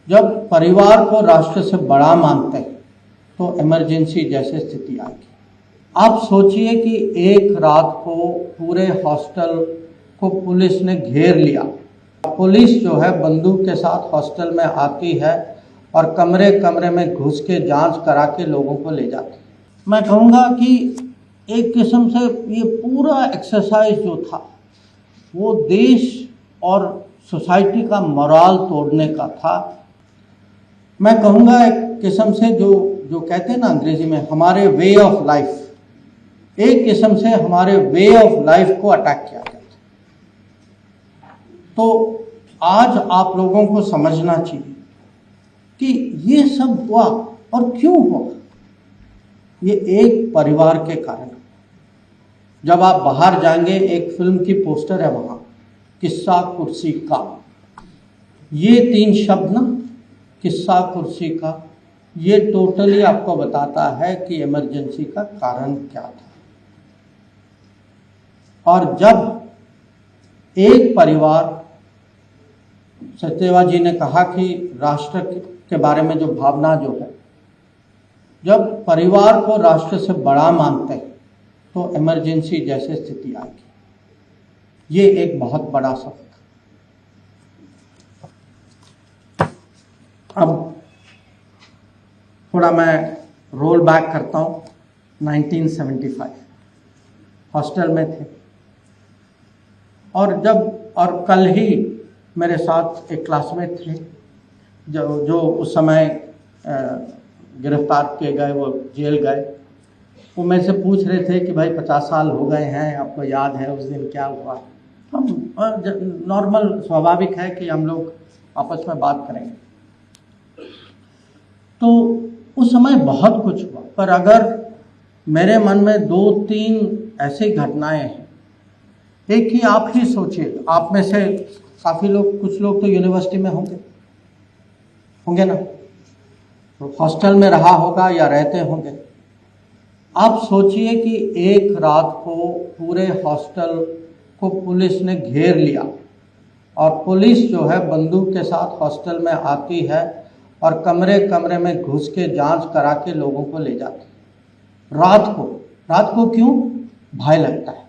जब परिवार को राष्ट्र से बड़ा मानते हैं तो इमरजेंसी जैसे स्थिति आएगी। आप सोचिए कि एक रात को पूरे हॉस्टल को पुलिस ने घेर लिया। पुलिस जो है बंदूक के साथ हॉस्टल में आती है और कमरे कमरे में घुस के जांच करा के लोगों को ले जाती है। मैं कहूँगा कि एक किस्म से ये पूरा एक्सरसाइज जो था वो देश और सोसाइटी का मोराल तोड़ने का था। मैं कहूँगा एक किस्म से जो कहते हैं ना अंग्रेजी में हमारे वे ऑफ लाइफ, एक किस्म से हमारे वे ऑफ लाइफ को अटैक किया गया था। तो आज आप लोगों को समझना चाहिए कि ये सब हुआ और क्यों हुआ। ये एक परिवार के कारण। जब आप बाहर जाएंगे, एक फिल्म की पोस्टर है वहाँ, किस्सा कुर्सी का, ये 3 शब्द ना, किस्सा कुर्सी का, ये टोटली आपको बताता है कि इमरजेंसी का कारण क्या था। और जब एक परिवार, सचदेवा जी ने कहा कि राष्ट्र के बारे में जो भावना जो है, जब परिवार को राष्ट्र से बड़ा मानते हैं तो इमरजेंसी जैसे स्थिति आएगी। ये एक बहुत बड़ा सबक। अब थोड़ा मैं रोल बैक करता हूँ। 1975 हॉस्टल में थे और कल ही मेरे साथ एक क्लासमेट थे जो उस समय गिरफ्तार किए गए, वो जेल गए। वो मेरे से पूछ रहे थे कि भाई 50 साल हो गए हैं, आपको याद है उस दिन क्या हुआ। हम नॉर्मल स्वाभाविक है कि हम लोग आपस में बात करेंगे। तो उस समय बहुत कुछ हुआ, पर अगर मेरे मन में 2-3 ऐसी घटनाएं हैं। एक ही आप ही सोचिए, आप में से काफ़ी लोग, कुछ लोग तो यूनिवर्सिटी में होंगे ना, तो हॉस्टल में रहा होगा या रहते होंगे। आप सोचिए कि एक रात को पूरे हॉस्टल को पुलिस ने घेर लिया और पुलिस जो है बंदूक के साथ हॉस्टल में आती है और कमरे कमरे में घुस के जांच करा के लोगों को ले जाती है। रात को क्यों? भय लगता है,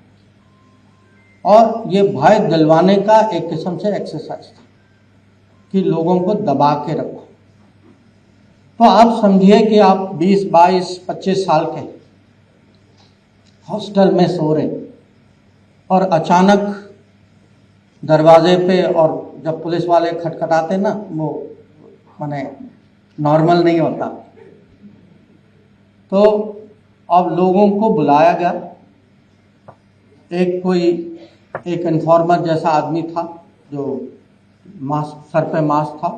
और ये भय दिलवाने का एक किस्म से एक्सरसाइज था कि लोगों को दबा के रखो। तो आप समझिए कि आप 20, 22, 25 साल के हॉस्टल में सो रहे और अचानक दरवाजे पे, और जब पुलिस वाले खटखटाते ना, वो माने नॉर्मल नहीं होता। तो अब लोगों को बुलाया गया। एक इन्फॉर्मर जैसा आदमी था जो मास्क, सर पे मास्क था,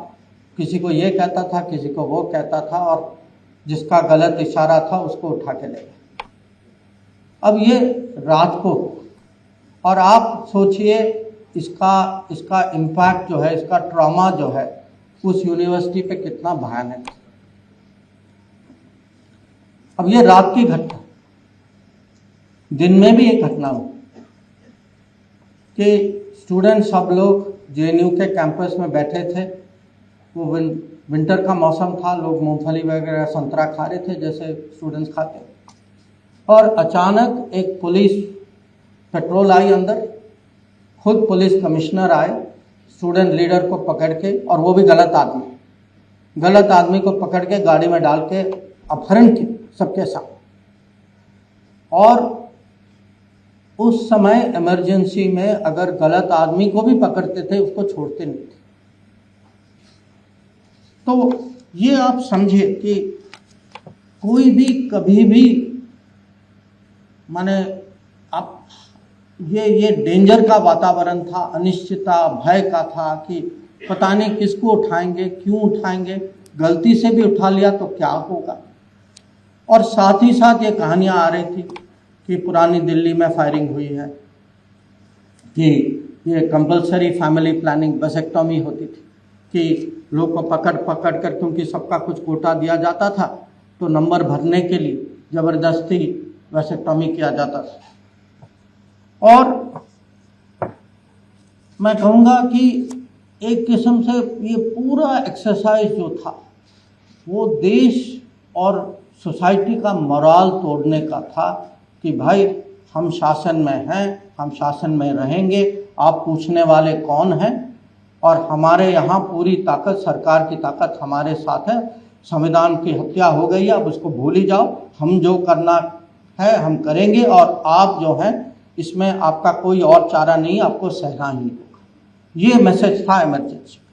किसी को ये कहता था, किसी को वो कहता था, और जिसका गलत इशारा था उसको उठा के ले गया। अब ये रात को, और आप सोचिए इसका इम्पैक्ट जो है, इसका ट्रॉमा जो है उस यूनिवर्सिटी पे कितना भयानक है। अब ये रात की घटना, दिन में भी एक घटना हुई कि स्टूडेंट सब लोग जेएनयू के कैंपस में बैठे थे। वो विंटर का मौसम था, लोग मूंगफली वगैरह, संतरा खा रहे थे जैसे स्टूडेंट्स खाते। और अचानक एक पुलिस पेट्रोल आई अंदर, खुद पुलिस कमिश्नर आए स्टूडेंट लीडर को पकड़ के, और वो भी गलत आदमी को पकड़ के गाड़ी में डाल के अपहरण किया सबके साथ। और उस समय इमरजेंसी में अगर गलत आदमी को भी पकड़ते थे, उसको छोड़ते नहीं थे। तो ये आप समझिए कि कोई भी कभी भी, माने आप ये डेंजर का वातावरण था, अनिश्चितता, भय का था कि पता नहीं किसको उठाएंगे, क्यों उठाएंगे, गलती से भी उठा लिया तो क्या होगा। और साथ ही साथ ये कहानियां आ रही थी कि पुरानी दिल्ली में फायरिंग हुई है, कि ये कंपलसरी फैमिली प्लानिंग वेसेक्टॉमी होती थी कि लोग को पकड़ कर, क्योंकि सबका कुछ कोटा दिया जाता था, तो नंबर भरने के लिए ज़बरदस्ती वेसेक्टॉमी किया जाता था। और मैं कहूँगा कि एक किस्म से ये पूरा एक्सरसाइज जो था वो देश और सोसाइटी का मोराल तोड़ने का था कि भाई हम शासन में हैं, हम शासन में रहेंगे, आप पूछने वाले कौन हैं, और हमारे यहाँ पूरी ताकत, सरकार की ताकत हमारे साथ है। संविधान की हत्या हो गई है, अब उसको भूल ही जाओ, हम जो करना है हम करेंगे, और आप जो हैं इसमें आपका कोई और चारा नहीं, आपको सहना ही होगा। ये मैसेज था इमरजेंसी।